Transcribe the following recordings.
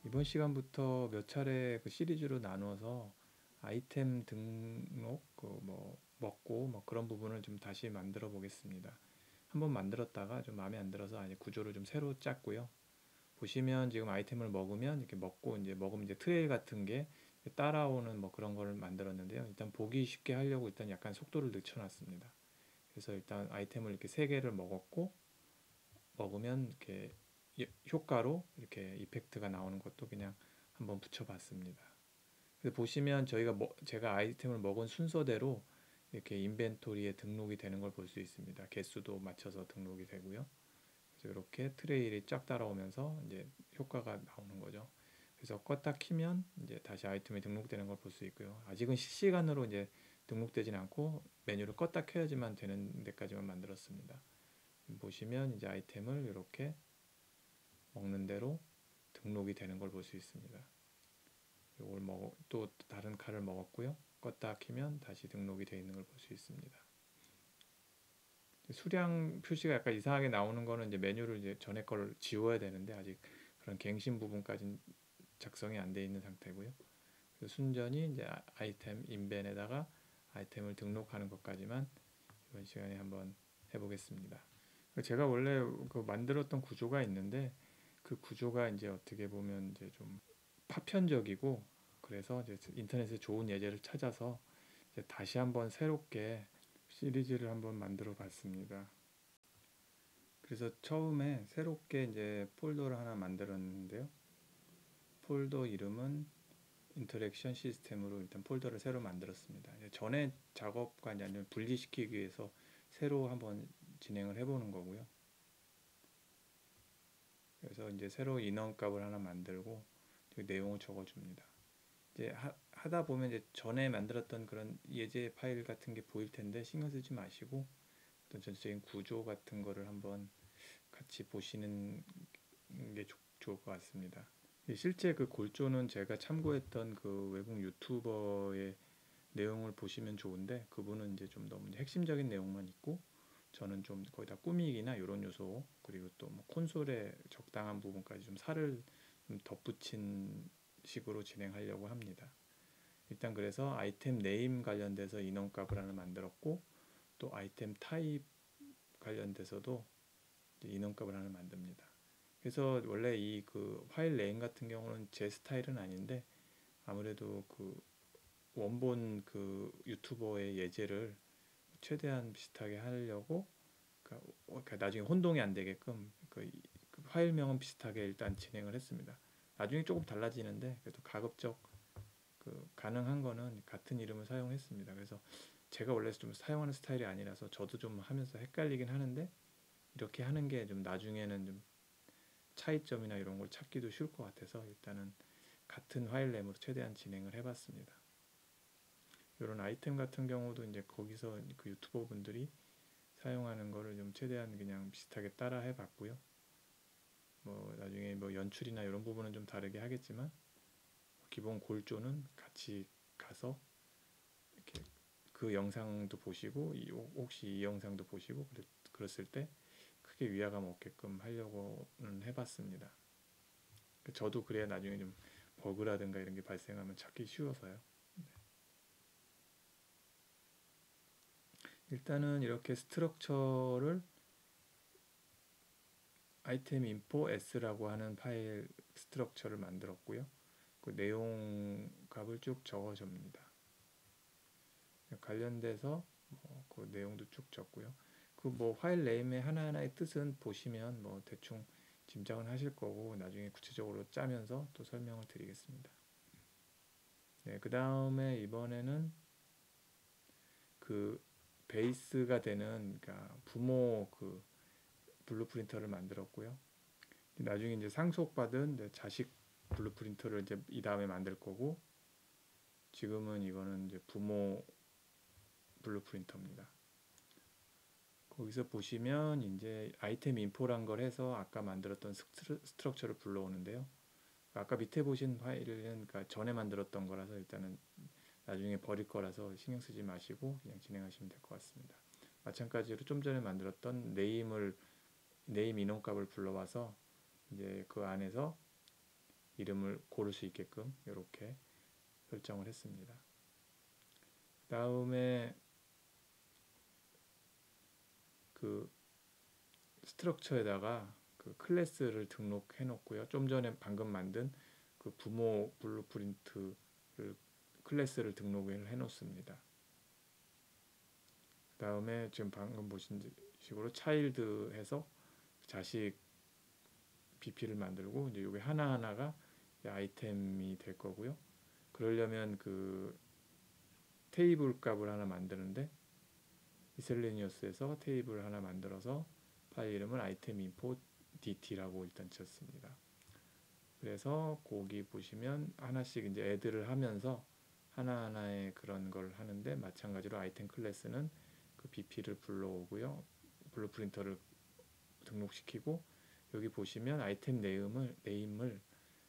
이번 시간부터 몇 차례 그 시리즈로 나누어서 아이템 등록, 그 뭐 먹고 뭐 그런 부분을 좀 다시 만들어 보겠습니다. 한번 만들었다가 좀 마음에 안 들어서 아예 구조를 좀 새로 짰고요. 보시면 지금 아이템을 먹으면 이렇게 먹고 이제 먹으면 이제 트레일 같은 게 따라오는 뭐 그런 거를 만들었는데요. 일단 보기 쉽게 하려고 일단 약간 속도를 늦춰놨습니다. 그래서 일단 아이템을 이렇게 세 개를 먹었고 먹으면 이렇게 효과로 이렇게 이펙트가 나오는 것도 그냥 한번 붙여봤습니다. 그래서 보시면 제가 아이템을 먹은 순서대로 이렇게 인벤토리에 등록이 되는 걸 볼 수 있습니다. 개수도 맞춰서 등록이 되고요. 그래서 이렇게 트레일이 쫙 따라오면서 이제 효과가 나오는 거죠. 그래서 껐다 키면 이제 다시 아이템이 등록되는 걸 볼 수 있고요. 아직은 실시간으로 이제 등록되진 않고 메뉴를 껐다 켜야지만 되는 데까지만 만들었습니다. 보시면 이제 아이템을 이렇게 먹는 대로 등록이 되는 걸 볼 수 있습니다. 이걸 또 다른 칼을 먹었고요. 껐다 키면 다시 등록이 되어 있는 걸 볼 수 있습니다. 수량 표시가 약간 이상하게 나오는 거는 이제 메뉴를 이제 전에 걸 지워야 되는데 아직 그런 갱신 부분까지는 작성이 안 돼 있는 상태고요. 그래서 순전히 이제 아이템 인벤에다가 아이템을 등록하는 것까지만 이번 시간에 한번 해보겠습니다. 제가 원래 그 만들었던 구조가 있는데 그 구조가 이제 어떻게 보면 이제 좀 파편적이고 그래서 이제 인터넷에 좋은 예제를 찾아서 이제 다시 한번 새롭게 시리즈를 한번 만들어 봤습니다. 그래서 처음에 새롭게 이제 폴더를 하나 만들었는데요. 폴더 이름은 인터랙션 시스템으로 일단 폴더를 새로 만들었습니다. 전에 작업과 아니면 분리시키기 위해서 새로 한번 진행을 해보는 거고요. 그래서 이제 새로 인원값을 하나 만들고 내용을 적어줍니다. 이제 하다 보면 이제 전에 만들었던 그런 예제 파일 같은 게 보일 텐데 신경 쓰지 마시고 어떤 전체적인 구조 같은 거를 한번 같이 보시는 게 좋을 것 같습니다. 실제 그 골조는 제가 참고했던 그 외국 유튜버의 내용을 보시면 좋은데 그분은 이제 좀 너무 핵심적인 내용만 있고 저는 좀 거의 다 꾸미기나 이런 요소 그리고 또 뭐 콘솔의 적당한 부분까지 좀 살을 좀 덧붙인 식으로 진행하려고 합니다. 일단 그래서 아이템 네임 관련돼서 인원값을 하나 만들었고 또 아이템 타입 관련돼서도 인원값을 하나 만듭니다. 그래서 원래 이 그 파일 네임 같은 경우는 제 스타일은 아닌데 아무래도 그 원본 그 유튜버의 예제를 최대한 비슷하게 하려고 그러니까 나중에 혼동이 안 되게끔 그 파일명은 비슷하게 일단 진행을 했습니다. 나중에 조금 달라지는데 그래도 가급적 그 가능한 거는 같은 이름을 사용했습니다. 그래서 제가 원래 좀 사용하는 스타일이 아니라서 저도 좀 하면서 헷갈리긴 하는데 이렇게 하는 게 좀 나중에는 좀 차이점이나 이런 걸 찾기도 쉬울 것 같아서 일단은 같은 파일 네임으로 최대한 진행을 해봤습니다. 이런 아이템 같은 경우도 이제 거기서 그 유튜버 분들이 사용하는 거를 좀 최대한 그냥 비슷하게 따라 해봤고요. 뭐 나중에 뭐 연출이나 이런 부분은 좀 다르게 하겠지만 기본 골조는 같이 가서 이렇게 그 영상도 보시고 혹시 이 영상도 보시고 그랬을 때 크게 위화감 없게끔 하려고는 해봤습니다. 저도 그래야 나중에 좀 버그라든가 이런 게 발생하면 찾기 쉬워서요. 일단은 이렇게 스트럭처를 아이템 인포 s라고 하는 파일 스트럭처를 만들었고요. 그 내용 값을 쭉 적어줍니다. 관련돼서 그 내용도 쭉 적고요. 그 뭐 파일 네임의 하나하나의 뜻은 보시면 뭐 대충 짐작은 하실 거고 나중에 구체적으로 짜면서 또 설명을 드리겠습니다. 네, 그 다음에 이번에는 그 베이스가 되는 그러니까 부모 그 블루프린터를 만들었고요. 나중에 이제 상속받은 이제 자식 블루프린터를 이제 이 다음에 만들 거고 지금은 이거는 이제 부모 블루프린터입니다. 거기서 보시면 이제 아이템 인포란 걸 해서 아까 만들었던 스트럭처를 불러오는데요. 아까 밑에 보신 파일은 그러니까 전에 만들었던 거라서 일단은 나중에 버릴 거라서 신경 쓰지 마시고 그냥 진행하시면 될 것 같습니다. 마찬가지로 좀 전에 만들었던 네임 인원값을 불러와서 이제 그 안에서 이름을 고를 수 있게끔 이렇게 설정을 했습니다. 다음에 그 스트럭처에다가 그 클래스를 등록해 놓고요. 좀 전에 방금 만든 그 부모 블루프린트를 클래스를 등록을 해 놓습니다. 그 다음에 지금 방금 보신 식으로 차일드 해서 자식 BP를 만들고 이제 이게 하나하나가 아이템이 될 거고요. 그러려면 그 테이블 값을 하나 만드는데 미셀레니어스에서 테이블 하나 만들어서 파일 이름은 아이템 인포 dt라고 일단 쳤습니다. 그래서 거기 보시면 하나씩 이제 애드를 하면서 하나하나의 그런 걸 하는데 마찬가지로 아이템 클래스는 그 BP를 불러오고요. 블루프린터를 등록시키고 여기 보시면 아이템 네임을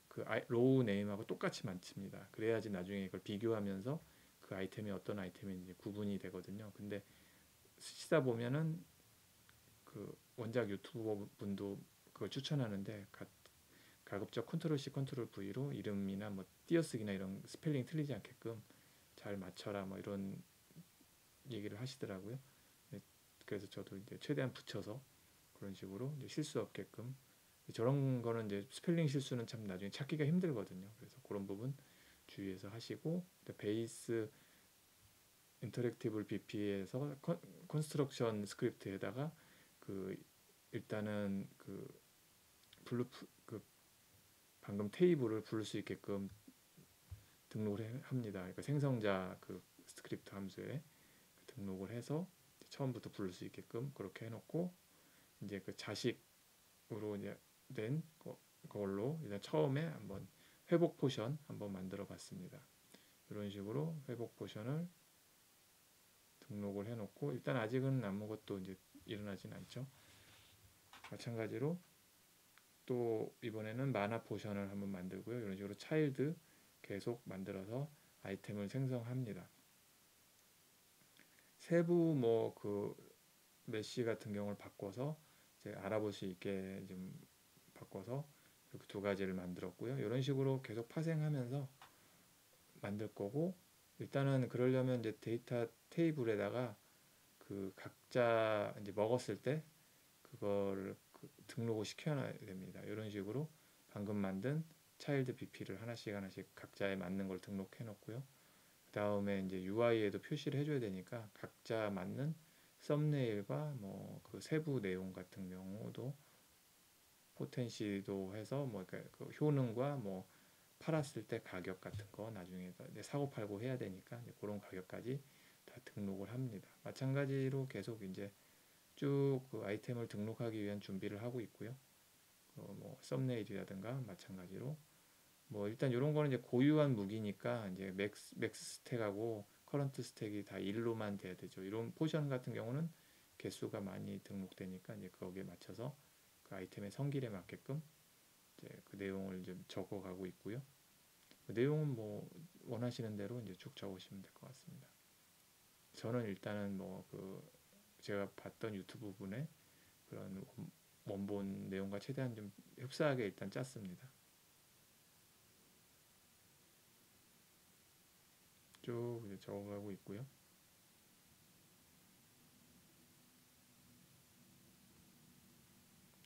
그 로우 네임하고 똑같이 만듭니다. 그래야지 나중에 이걸 비교하면서 그 아이템이 어떤 아이템인지 구분이 되거든요. 근데 쓰시다 보면은 그 원작 유튜버 분도 그걸 추천하는데 가급적 컨트롤 C 컨트롤 V로 이름이나 뭐 띄어쓰기나 이런 스펠링 틀리지 않게끔 잘 맞춰라 뭐 이런 얘기를 하시더라고요. 그래서 저도 이제 최대한 붙여서 그런 식으로 이제 실수 없게끔 저런 거는 이제 스펠링 실수는 참 나중에 찾기가 힘들거든요. 그래서 그런 부분 주의해서 하시고 베이스 인터랙티브 BP에서 컨스트럭션 스크립트에다가 그 일단은 그 그 방금 테이블을 부를 수 있게끔 등록을 합니다. 그러니까 생성자 그 스크립트 함수에 등록을 해서 처음부터 부를 수 있게끔 그렇게 해놓고 이제 그 자식으로 이제 된 걸로 일단 처음에 한번 회복 포션 한번 만들어 봤습니다. 이런 식으로 회복 포션을 등록을 해놓고 일단 아직은 아무것도 이제 일어나진 않죠. 마찬가지로 또 이번에는 마나 포션을 한번 만들고요. 이런 식으로 차일드 계속 만들어서 아이템을 생성합니다. 세부 뭐 그 메시 같은 경우를 바꿔서 이제 알아볼 수 있게 좀 바꿔서 이렇게 두 가지를 만들었고요. 이런 식으로 계속 파생하면서 만들 거고 일단은 그러려면 이제 데이터 테이블에다가 그 각자 이제 먹었을 때 그걸 등록을 시켜놔야 됩니다. 이런 식으로 방금 만든 차일드 BP를 하나씩 각자에 맞는 걸 등록해 놓고요. 그 다음에 이제 UI에도 표시를 해줘야 되니까 각자 맞는 썸네일과 뭐 그 세부 내용 같은 경우도 포텐시도 해서 뭐 그 효능과 뭐 팔았을 때 가격 같은 거 나중에 이제 사고 팔고 해야 되니까 이제 그런 가격까지 다 등록을 합니다. 마찬가지로 계속 이제 쭉 그 아이템을 등록하기 위한 준비를 하고 있고요. 뭐 썸네일이라든가 마찬가지로 뭐 일단 이런 거는 이제 고유한 무기니까 이제 맥스 스택하고 커런트 스택이 다 1로만 돼야 되죠. 이런 포션 같은 경우는 개수가 많이 등록되니까 이제 거기에 맞춰서 그 아이템의 성질에 맞게끔 이제 그 내용을 좀 적어가고 있고요. 그 내용은 뭐 원하시는 대로 이제 쭉 적으시면 될 것 같습니다. 저는 일단은 뭐 그 제가 봤던 유튜브 분의 그런 원본 내용과 최대한 좀 흡사하게 일단 짰습니다. 쭉 이제 적어가고 있고요.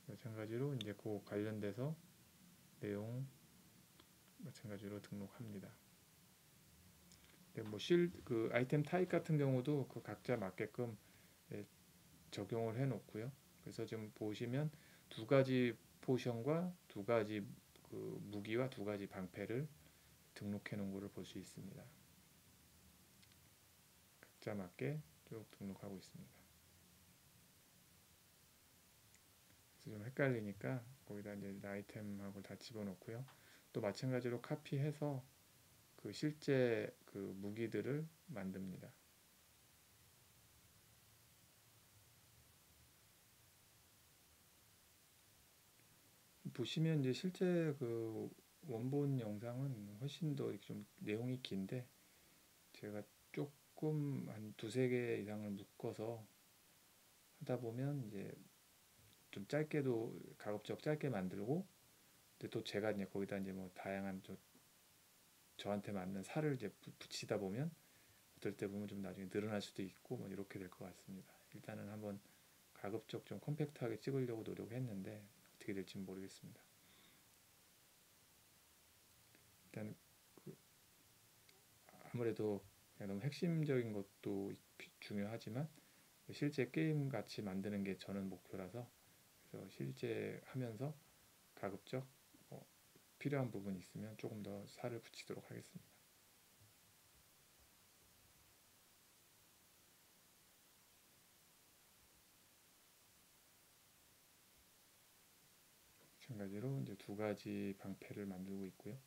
마찬가지로 이제 그 관련돼서 내용 마찬가지로 등록합니다. 그 아이템 타입 같은 경우도 그 각자 맞게끔 적용을 해 놓고요. 그래서 지금 보시면 두 가지 포션과 두 가지 그 무기와 두 가지 방패를 등록해 놓은 것을 볼 수 있습니다. 각자 맞게 쭉 등록하고 있습니다. 그래서 좀 헷갈리니까 거기다 이제 아이템하고 다 집어넣고요. 또 마찬가지로 카피해서 그 실제 그 무기들을 만듭니다. 보시면 이제 실제 그 원본 영상은 훨씬 더 좀 내용이 긴데 제가 조금 한 두세 개 이상을 묶어서 하다 보면 이제 좀 짧게도 가급적 짧게 만들고 근데 또 제가 이제 거기다 이제 뭐 다양한 저한테 맞는 살을 이제 붙이다 보면 어떨 때 보면 좀 나중에 늘어날 수도 있고 뭐 이렇게 될 것 같습니다. 일단은 한번 가급적 좀 컴팩트하게 찍으려고 노력했는데 어떻게 될지 모르겠습니다. 일단 그 아무래도 그냥 너무 핵심적인 것도 중요하지만 실제 게임 같이 만드는 게 저는 목표라서, 그래서 실제 하면서 가급적 필요한 부분이 있으면 조금 더 살을 붙이도록 하겠습니다. 마찬가지로 이제 두 가지 방패를 만들고 있고요.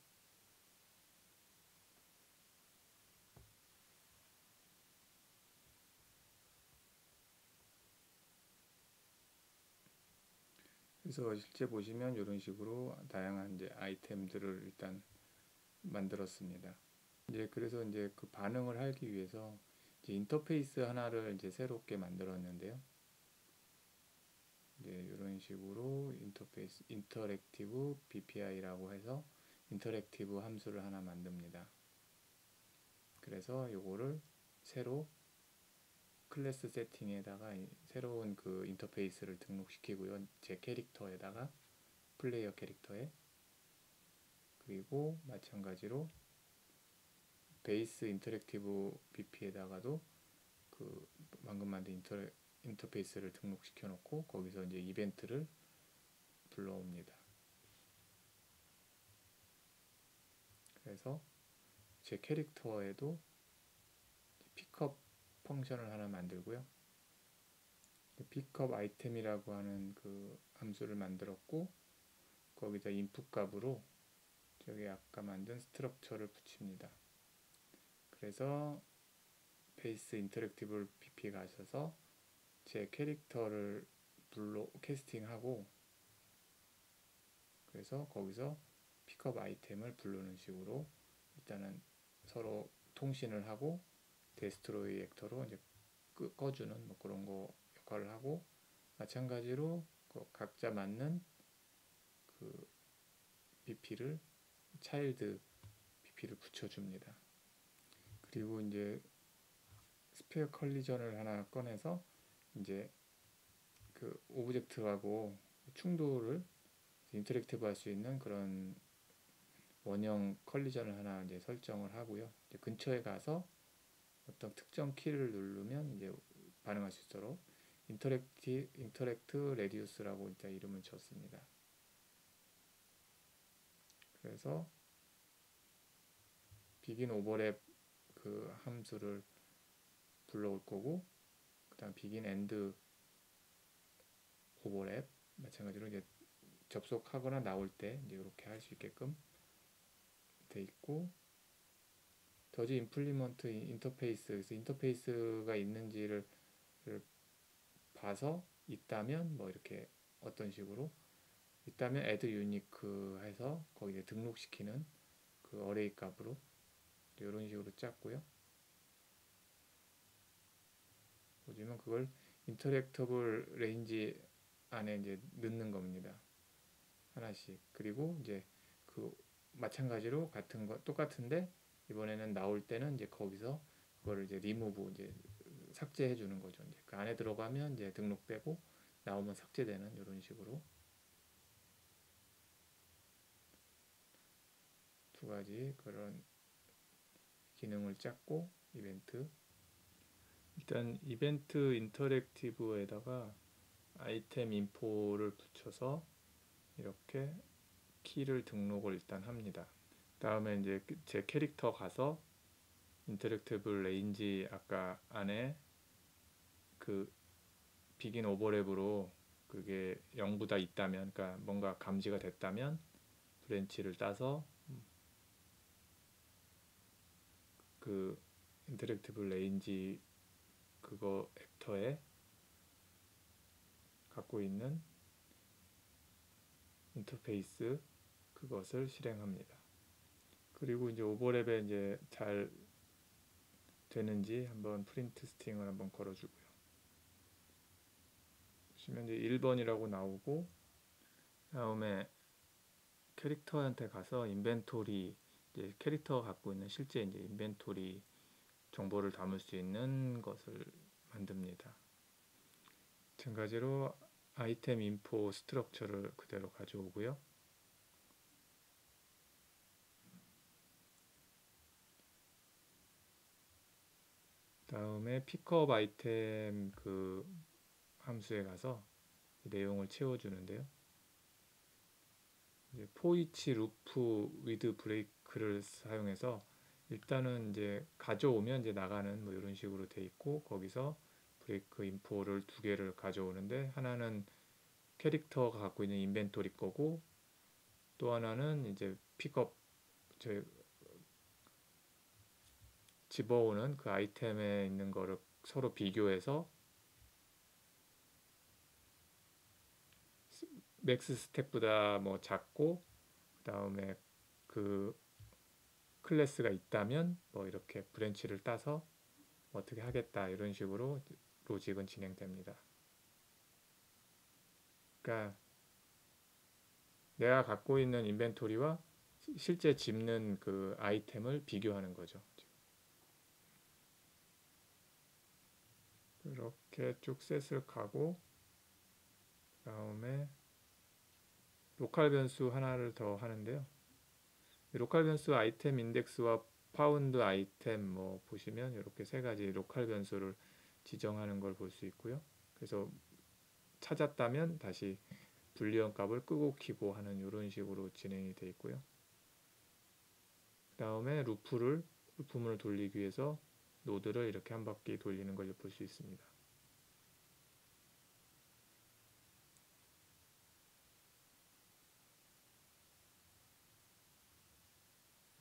그래서 실제 보시면 이런 식으로 다양한 이제 아이템들을 일단 만들었습니다. 이제 그래서 이제 그 반응을 하기 위해서 이제 인터페이스 하나를 이제 새롭게 만들었는데요. 이제 이런 식으로 인터페이스 인터랙티브 BPI라고 해서 인터랙티브 함수를 하나 만듭니다. 그래서 요거를 새로 클래스 세팅에다가 새로운 그 인터페이스를 등록시키고요. 제 캐릭터에다가 플레이어 캐릭터에, 그리고 마찬가지로 베이스 인터랙티브 BP에다가도 그 방금 만든 인터페이스를 등록시켜 놓고 거기서 이제 이벤트를 불러옵니다. 그래서 제 캐릭터에도 픽업 펑션을 하나 만들고요. 픽업 아이템이라고 하는 그 함수를 만들었고, 거기다 인풋 값으로 저기 아까 만든 스트럭처를 붙입니다. 그래서 베이스 인터랙티브 BP에 가셔서 제 캐릭터를 캐스팅하고, 그래서 거기서 픽업 아이템을 부르는 식으로 일단은 서로 통신을 하고 데스트로이 액터로 이제 꺼주는 뭐 그런 거 역할을 하고, 마찬가지로 각자 맞는 그 BP를 차일드 BP를 붙여줍니다. 그리고 이제 스페어 컬리전을 하나 꺼내서 이제 그 오브젝트하고 충돌을 인터랙티브 할 수 있는 그런 원형 컬리전을 하나 이제 설정을 하고요. 이제 근처에 가서 어떤 특정 키를 누르면 이제 반응할 수 있도록 인터랙트 레디우스라고 일단 이름을 줬습니다. 그래서 비긴 오버랩 그 함수를 불러올 거고, 그다음 비긴 엔드 오버랩 마찬가지로 이제 접속하거나 나올 때 이제 이렇게 할 수 있게끔 돼 있고, 더지 임플리먼트 인터페이스, 그래서 인터페이스가 있는지를 봐서 있다면 뭐 이렇게 어떤 식으로 있다면 add unique 해서 거기에 등록시키는 그 어레이 값으로 이런 식으로 짰고요. 보시면 그걸 인터랙터블 레인지 안에 이제 넣는 겁니다. 하나씩. 그리고 이제 그 마찬가지로 같은 거 똑같은데 이번에는 나올 때는 이제 거기서 그거를 이제 리무브 이제 삭제해 주는 거죠. 이제 그 안에 들어가면 이제 등록되고 나오면 삭제되는 이런 식으로 두 가지 그런 기능을 짰고, 이벤트 일단 이벤트 인터랙티브에다가 아이템 인포를 붙여서 이렇게 키를 등록을 일단 합니다. 다음에 이제 제 캐릭터 가서 인터랙티브 레인지 아까 안에 그 비긴 오버랩으로 그게 0보다 있다면, 그러니까 뭔가 감지가 됐다면 브랜치를 따서 그 인터랙티브 레인지 그거 액터에 갖고 있는 인터페이스 그것을 실행합니다. 그리고 이제 오버랩에 이제 잘 되는지 한번 프린트 스트링을 한번 걸어주고요. 보시면 이제 1번이라고 나오고, 다음에 캐릭터한테 가서 인벤토리, 이제 캐릭터가 갖고 있는 실제 이제 인벤토리 정보를 담을 수 있는 것을 만듭니다. 마찬가지로 아이템 인포 스트럭처를 그대로 가져오고요. 다음에 픽업 아이템 그 함수에 가서 내용을 채워주는데요. 이제 포이치 루프 위드 브레이크를 사용해서 일단은 이제 가져오면 이제 나가는 뭐 이런 식으로 돼 있고, 거기서 브레이크 인포를 두 개를 가져오는데, 하나는 캐릭터가 갖고 있는 인벤토리 거고, 또 하나는 이제 픽업 저 집어오는 그 아이템에 있는 거를 서로 비교해서 맥스 스택보다 뭐 작고, 그 다음에 그 클래스가 있다면 뭐 이렇게 브랜치를 따서 어떻게 하겠다, 이런 식으로 로직은 진행됩니다. 그러니까 내가 갖고 있는 인벤토리와 실제 집는 그 아이템을 비교하는 거죠. 이렇게 쭉 셋을 가고, 그 다음에 로컬 변수 하나를 더 하는데요. 로컬 변수 아이템 인덱스와 파운드 아이템 뭐 보시면 이렇게 세 가지 로컬 변수를 지정하는 걸 볼 수 있고요. 그래서 찾았다면 다시 불리언 값을 끄고 키고 하는 이런 식으로 진행이 되어 있고요. 그 다음에 루프문을 돌리기 위해서 노드를 이렇게 한 바퀴 돌리는 걸 볼 수 있습니다.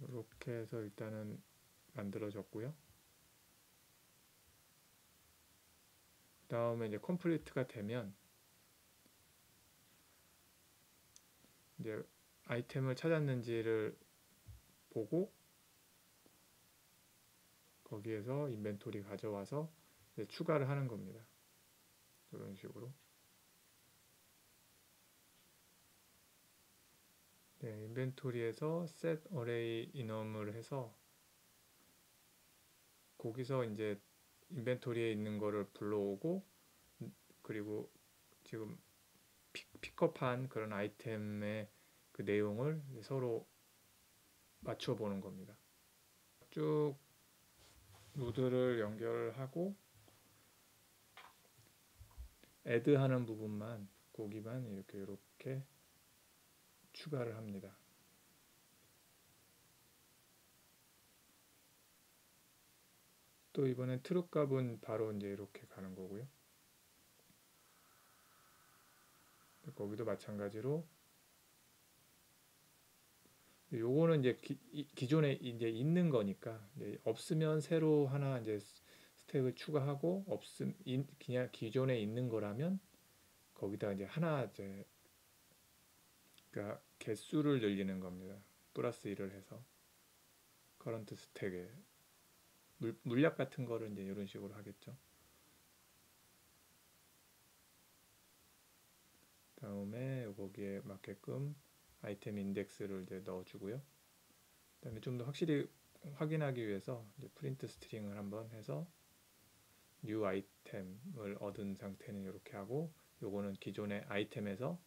이렇게 해서 일단은 만들어졌고요. 그 다음에 이제 컴플리트가 되면 이제 아이템을 찾았는지를 보고, 거기에서 인벤토리 가져와서 이제 추가를 하는 겁니다. 이런 식으로. 네, 인벤토리에서 set array enum을 해서 거기서 이제 인벤토리에 있는 거를 불러오고, 그리고 지금 픽업한 그런 아이템의 그 내용을 서로 맞춰 보는 겁니다. 쭉 노드를 연결하고 add 하는 부분만, 거기만 이렇게 추가를 합니다. 또 이번엔 true 값은 바로 이제 이렇게 가는 거고요. 거기도 마찬가지로, 요거는 이제 기존에 이제 있는 거니까, 이제 없으면 새로 하나 이제 스택을 추가하고, 그냥 기존에 있는 거라면 거기다 이제 하나 이제, 그러니까 개수를 늘리는 겁니다. 플러스 1을 해서 커런트 스택에 물약 같은 거를 이제 이런 식으로 하겠죠. 다음에 거기에 맞게끔 아이템 인덱스를 이제 넣어주고요. 그다음에 좀 더 확실히 확인하기 위해서 이제 프린트 스트링을 한번 해서 new 아이템을 얻은 상태는 이렇게 하고, 요거는 기존의 아이템에서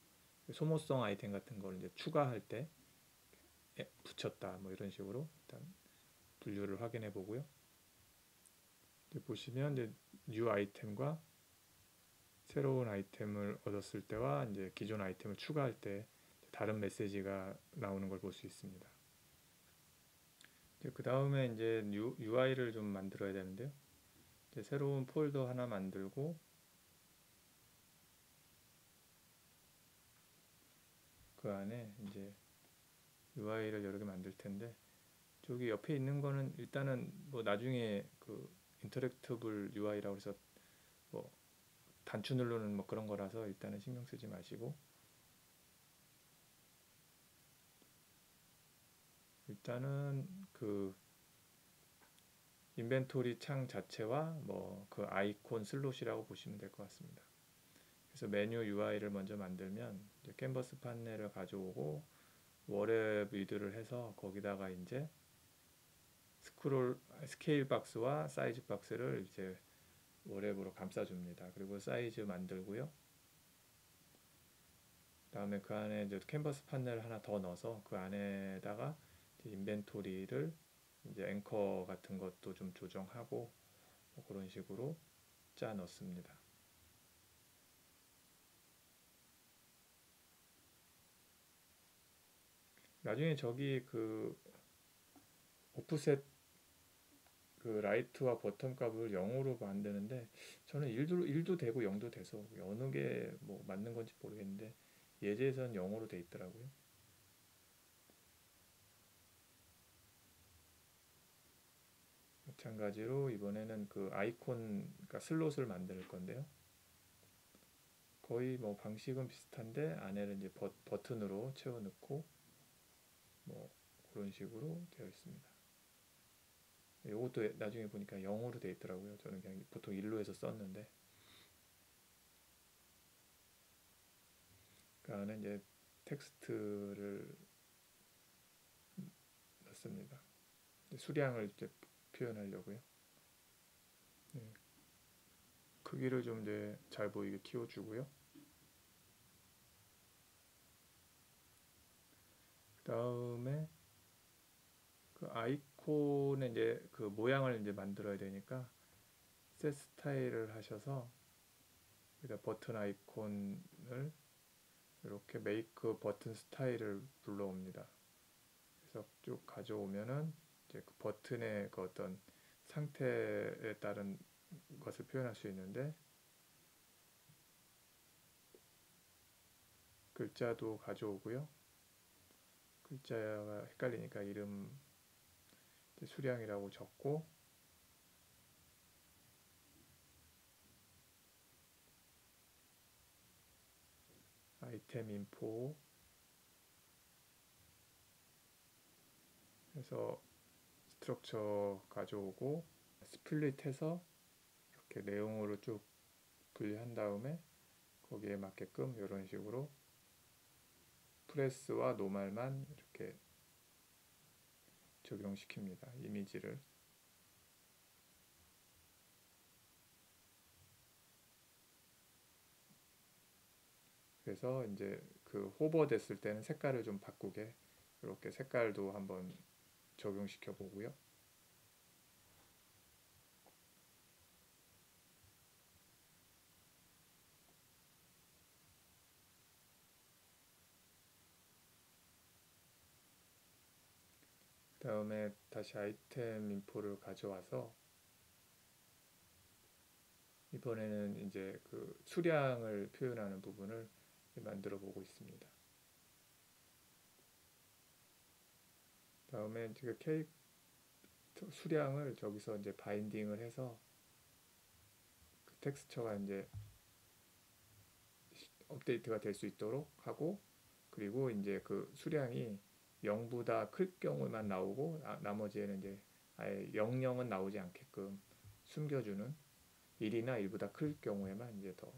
소모성 아이템 같은 걸 이제 추가할 때 붙였다, 뭐 이런 식으로 일단 분류를 확인해 보고요. 보시면 이제 new 아이템과 새로운 아이템을 얻었을 때와 이제 기존 아이템을 추가할 때 다른 메시지가 나오는 걸 볼 수 있습니다. 그 다음에 이제 UI를 좀 만들어야 되는데요. 이제 새로운 폴더 하나 만들고, 그 안에 이제 UI를 여러 개 만들 텐데, 저기 옆에 있는 거는 일단은 뭐 나중에 그 인터랙티블 UI라고 해서 뭐 단추 누르는 뭐 그런 거라서 일단은 신경 쓰지 마시고, 일단은 그 인벤토리 창 자체와 뭐 그 아이콘 슬롯이라고 보시면 될 것 같습니다. 그래서 메뉴 UI를 먼저 만들면 이제 캔버스 판넬을 가져오고, 워랩 위드를 해서 거기다가 이제 스케일 박스와 사이즈 박스를 이제 워랩으로 감싸줍니다. 그리고 사이즈 만들고요. 그다음에 그 안에 이제 캔버스 판넬을 하나 더 넣어서 그 안에다가 이제 인벤토리를 이제 앵커 같은 것도 좀 조정하고 뭐 그런 식으로 짜 넣습니다. 나중에 저기 그 오프셋 그 라이트와 버텀 값을 0으로 만드는데 저는 1도 되고 0도 돼서 어느 게 뭐 맞는 건지 모르겠는데 예제에서는 0으로 돼 있더라고요. 마찬가지로 이번에는 그 아이콘, 그러니까 슬롯을 만들 건데요. 거의 뭐 방식은 비슷한데 안에는 이제 버튼으로 채워 넣고 뭐 그런 식으로 되어 있습니다. 이것도 나중에 보니까 0으로 되어 있더라고요. 저는 그냥 보통 1로 해서 썼는데 그 안에 이제 텍스트를 넣습니다. 수량을 이제 표현하려고요. 네, 크기를 좀 이제 잘 보이게 키워주고요. 그 다음에 그 아이콘의 이제 그 모양을 이제 만들어야 되니까 셋 스타일을 하셔서 여기다 버튼 아이콘을 이렇게 메이크 버튼 스타일을 불러옵니다. 그래서 쭉 가져오면은 이제 그 버튼의 그 어떤 상태에 따른 것을 표현할 수 있는데 글자도 가져오고요. 글자가 헷갈리니까 이름 수량이라고 적고 아이템 인포 해서 스트럭처 가져오고 스플릿해서 이렇게 내용으로 쭉 분리한 다음에 거기에 맞게끔 이런 식으로 프레스와 노말만 이렇게 적용시킵니다. 이미지를. 그래서 이제 그 호버 됐을 때는 색깔을 좀 바꾸게 이렇게 색깔도 한번 적용시켜 보고요. 그 다음에 다시 아이템 인포를 가져와서 이번에는 이제 그 수량을 표현하는 부분을 만들어 보고 있습니다. 다음에 지금 케이크 수량을 저기서 이제 바인딩을 해서 그 텍스처가 이제 업데이트가 될 수 있도록 하고 그리고 이제 그 수량이 0보다 클 경우만 나오고 나머지에는 이제 아예 00은 나오지 않게끔 숨겨주는 1이나 1보다 클 경우에만 이제 더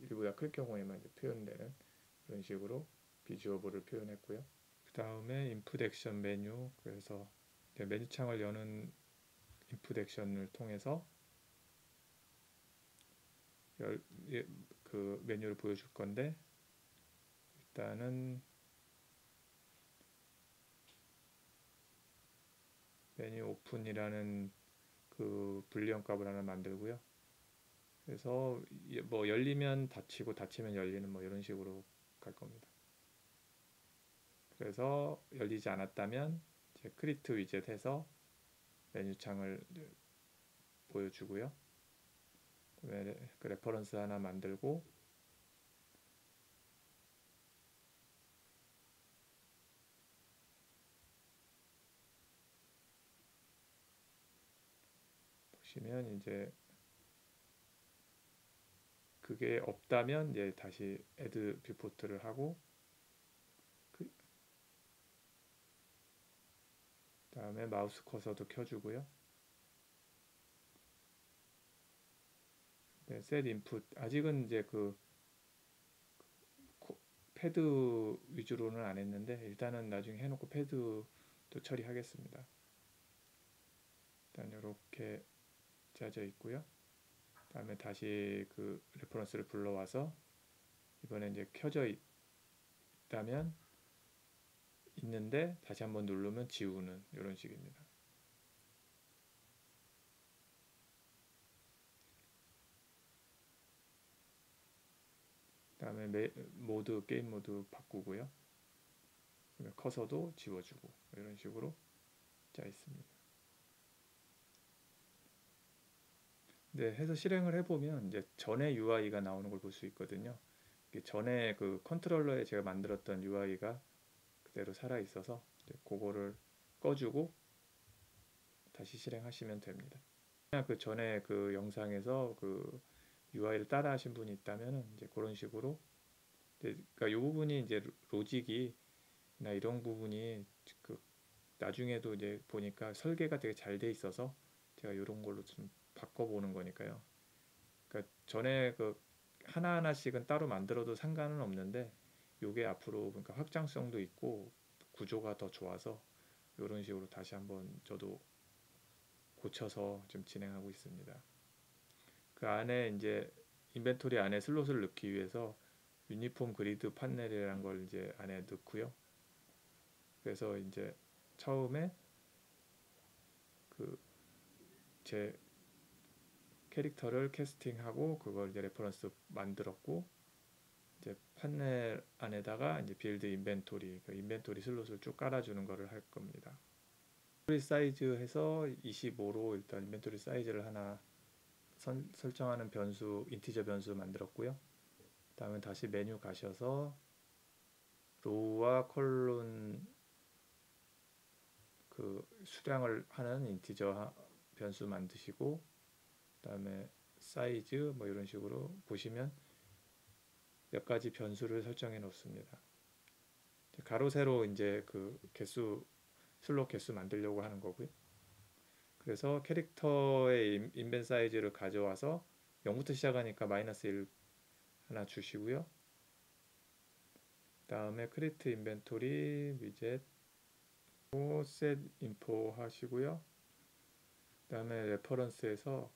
1보다 클 경우에만 이제 표현되는 그런 식으로 비주어블을 표현했고요. 그 다음에 인풋 액션 메뉴 그래서 메뉴 창을 여는 인풋 액션을 통해서 그 메뉴를 보여줄 건데 일단은 메뉴 오픈이라는 그 불리언 값을 하나 만들고요. 그래서 뭐 열리면 닫히고 닫히면 열리는 뭐 이런 식으로 갈 겁니다. 그래서 열리지 않았다면 이제 크리트 위젯 해서 메뉴 창을 보여주고요. 그다음에 그 레퍼런스 하나 만들고 보시면 이제 그게 없다면 이제 다시 애드 뷰포트를 하고 그 다음에 마우스 커서도 켜주고요. 네, 셋 인풋 아직은 이제 그 패드 위주로는 안 했는데 일단은 나중에 해놓고 패드도 처리하겠습니다. 일단 이렇게 짜져 있고요. 다음에 다시 그 레퍼런스를 불러와서 이번에 이제 켜져 있다면 있는데 다시 한번 누르면 지우는 이런 식입니다. 다음에 게임 모드 바꾸고요. 커서도 지워주고 이런 식으로 짜 있습니다. 네, 해서 실행을 해보면 이제 전에 UI가 나오는 걸 볼 수 있거든요. 전에 그 컨트롤러에 제가 만들었던 UI가 그대로 살아 있어서 그거를 꺼주고 다시 실행하시면 됩니다. 그 전에 그 영상에서 그 UI를 따라 하신 분이 있다면 이제 그런 식으로 그러니까 이 부분이 이제 로직이나 이런 부분이 그 나중에도 이제 보니까 설계가 되게 잘 돼 있어서 제가 이런 걸로 좀 바꿔보는 거니까요. 그러니까 전에 그 하나하나씩은 따로 만들어도 상관은 없는데 요게 앞으로 그러니까 확장성도 있고 구조가 더 좋아서 이런 식으로 다시 한번 저도 고쳐서 좀 진행하고 있습니다. 그 안에 이제 인벤토리 안에 슬롯을 넣기 위해서 유니폼 그리드 판넬이라는 걸 이제 안에 넣고요. 그래서 이제 처음에 그 제 캐릭터를 캐스팅하고 그걸 이제 레퍼런스 만들었고 이제 판넬 안에다가 이제 빌드 인벤토리 그 인벤토리 슬롯을 쭉 깔아주는 거를 할 겁니다. 인벤토리 사이즈 해서 25로 일단 인벤토리 사이즈를 하나 설정하는 변수 인티저 변수 만들었고요. 다음에 다시 메뉴 가셔서 로우와 콜론 그 수량을 하는 인티저 변수 만드시고 그다음에 사이즈 뭐 이런 식으로 보시면 몇 가지 변수를 설정해 놓습니다. 가로 세로 이제 그 개수 슬롯 개수 만들려고 하는 거고요. 그래서 캐릭터의 인벤 사이즈를 가져와서 0부터 시작하니까 -1 하나 주시고요. 다음에 크리에이트 인벤토리 위젯 셋 인포 하시고요. 다음에 레퍼런스에서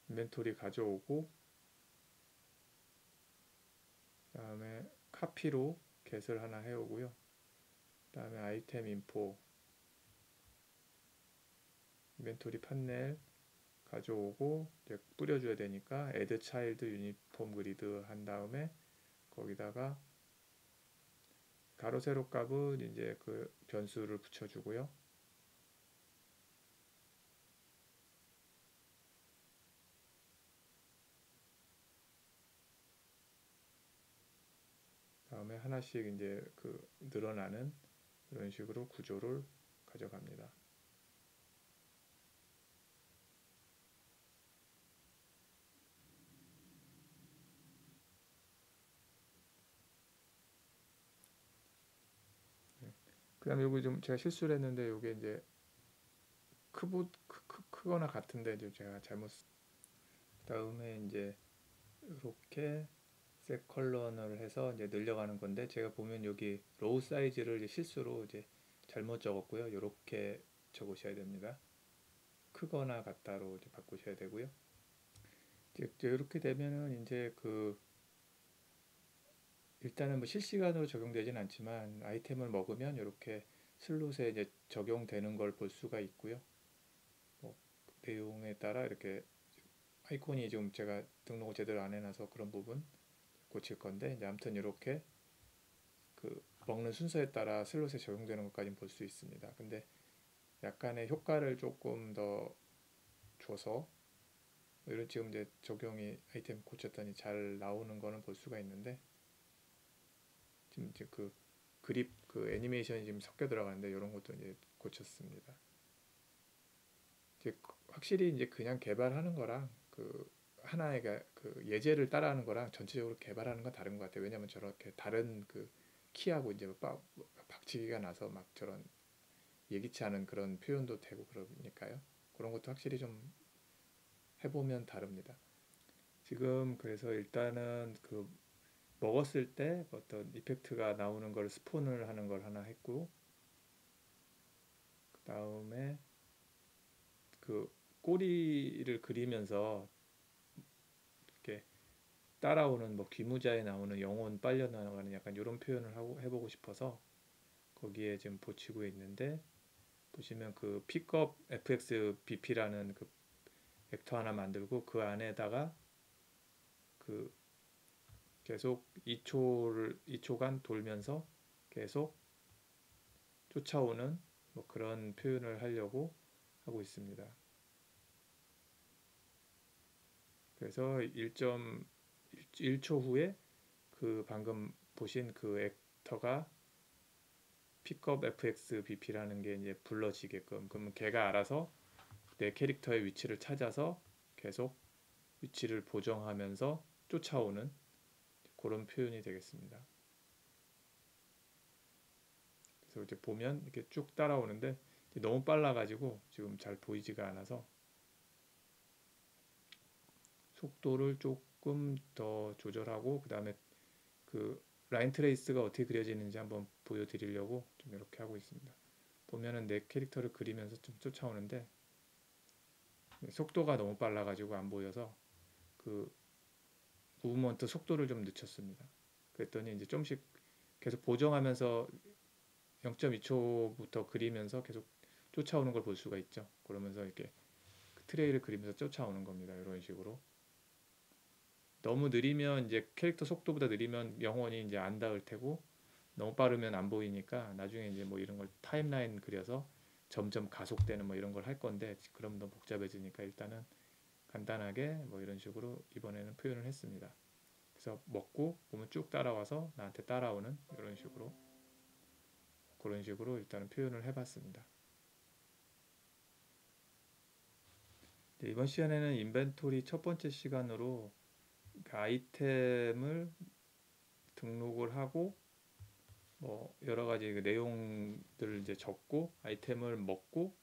인벤토리 가져오고 다음에 카피로 get을 하나 해오고요. 다음에 아이템 인포 인벤토리 판넬 가져오고 이제 뿌려줘야 되니까 add child uniform grid 한 다음에 거기다가 가로 세로 값은 이제 그 변수를 붙여주고요. 다음에 하나씩 이제 그 늘어나는 이런 식으로 구조를 가져갑니다. 그 다음에 여기 좀 제가 실수를 했는데 이게 이제 크거나 같은데 이제 제가 잘못 다음에 이제 이렇게 색 컬러를 해서 이제 늘려가는 건데 제가 보면 여기 로우 사이즈를 이제 실수로 이제 잘못 적었고요. 이렇게 적으셔야 됩니다. 크거나 같다로 이제 바꾸셔야 되고요. 이제 이렇게 되면은 이제 그 일단은 뭐 실시간으로 적용되진 않지만 아이템을 먹으면 이렇게 슬롯에 이제 적용되는 걸 볼 수가 있고요. 뭐 내용에 따라 이렇게 아이콘이 좀 제가 등록을 제대로 안 해놔서 그런 부분 고칠 건데 이제 아무튼 이렇게 그 먹는 순서에 따라 슬롯에 적용되는 것까지 볼 수 있습니다. 근데 약간의 효과를 조금 더 줘서 이런 지금 이제 적용이 아이템 고쳤더니 잘 나오는 거는 볼 수가 있는데 지금 이제 그 그립 그 애니메이션이 지금 섞여 들어가는데 이런 것도 이제 고쳤습니다. 이제 확실히 이제 그냥 개발하는 거랑 그 하나의 그 예제를 따라하는 거랑 전체적으로 개발하는 건 다른 것 같아요. 왜냐하면 저렇게 다른 그 키하고 이제 박치기가 나서 막 저런 예기치 않은 그런 표현도 되고 그러니까요. 그런 것도 확실히 좀 해보면 다릅니다. 지금 그래서 일단은 그 먹었을 때 어떤 이펙트가 나오는 걸 스폰을 하는 걸 하나 했고, 그 다음에 그 꼬리를 그리면서 이렇게 따라오는 뭐 귀무자에 나오는 영혼 빨려 나가는 약간 이런 표현을 하고 해보고 싶어서 거기에 지금 붙이고 있는데, 보시면 그 픽업 fx bp라는 그 벡터 하나 만들고 그 안에다가 그 계속 2초간 돌면서 계속 쫓아오는 뭐 그런 표현을 하려고 하고 있습니다. 그래서 1.1초 후에 그 방금 보신 그 액터가 픽업 fx bp라는 게 이제 불러지게끔, 그러면 걔가 알아서 내 캐릭터의 위치를 찾아서 계속 위치를 보정하면서 쫓아오는 그런 표현이 되겠습니다. 그래서 이제 보면 이렇게 쭉 따라오는데 너무 빨라가지고 지금 잘 보이지가 않아서 속도를 조금 더 조절하고, 그 다음에 그 라인 트레이스가 어떻게 그려지는지 한번 보여드리려고 좀 이렇게 하고 있습니다. 보면은 내 캐릭터를 그리면서 좀 쫓아오는데 속도가 너무 빨라가지고 안 보여서 그 무브먼트 속도를 좀 늦췄습니다. 그랬더니 이제 좀씩 계속 보정하면서 0.2초부터 그리면서 계속 쫓아오는 걸 볼 수가 있죠. 그러면서 이렇게 트레이를 그리면서 쫓아오는 겁니다. 이런 식으로. 너무 느리면 이제 캐릭터 속도보다 느리면 영원히 이제 안 닿을 테고, 너무 빠르면 안 보이니까 나중에 이제 뭐 이런 걸 타임라인 그려서 점점 가속되는 뭐 이런 걸 할 건데, 그럼 너무 복잡해지니까 일단은 간단하게 뭐 이런 식으로 이번에는 표현을 했습니다. 그래서 먹고 보면 쭉 따라와서 나한테 따라오는 이런 식으로, 그런 식으로 일단은 표현을 해봤습니다. 이번 시간에는 인벤토리 첫 번째 시간으로 그 아이템을 등록을 하고 뭐 여러 가지 그 내용들을 이제 적고 아이템을 먹고,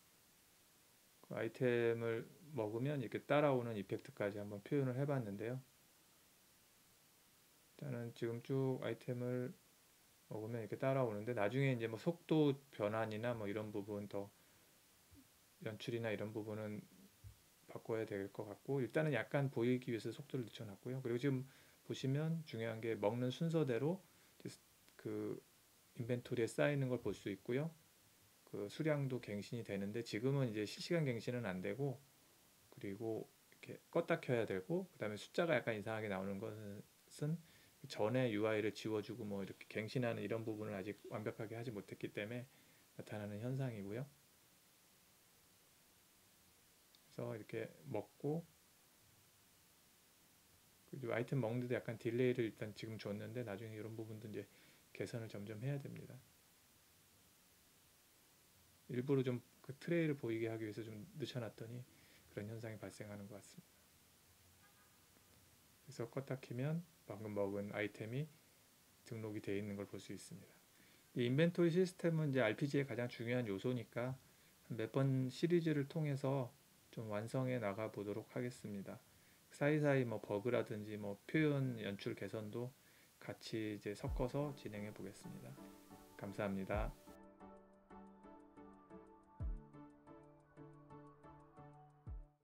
그 아이템을 먹으면 이렇게 따라오는 이펙트까지 한번 표현을 해봤는데요. 일단은 지금 쭉 아이템을 먹으면 이렇게 따라오는데, 나중에 이제 뭐 속도 변환이나 뭐 이런 부분 더 연출이나 이런 부분은 바꿔야 될 것 같고, 일단은 약간 보이기 위해서 속도를 늦춰놨고요. 그리고 지금 보시면 중요한 게 먹는 순서대로 그 인벤토리에 쌓이는 걸 볼 수 있고요. 그 수량도 갱신이 되는데 지금은 이제 실시간 갱신은 안 되고, 그리고 이렇게 껐다 켜야 되고, 그 다음에 숫자가 약간 이상하게 나오는 것은 전에 UI를 지워주고 뭐 이렇게 갱신하는 이런 부분을 아직 완벽하게 하지 못했기 때문에 나타나는 현상이고요. 그래서 이렇게 먹고, 그리고 아이템 먹는데도 약간 딜레이를 일단 지금 줬는데 나중에 이런 부분도 이제 개선을 점점 해야 됩니다. 일부러 좀 그 트레이를 보이게 하기 위해서 좀 늦춰놨더니 그런 현상이 발생하는 것 같습니다. 그래서 껐다 키면 방금 먹은 아이템이 등록이 되어 있는 걸 볼 수 있습니다. 이 인벤토리 시스템은 이제 RPG의 가장 중요한 요소니까 몇 번 시리즈를 통해서 좀 완성해 나가 보도록 하겠습니다. 사이사이 뭐 버그라든지 뭐 표현 연출 개선도 같이 이제 섞어서 진행해 보겠습니다. 감사합니다.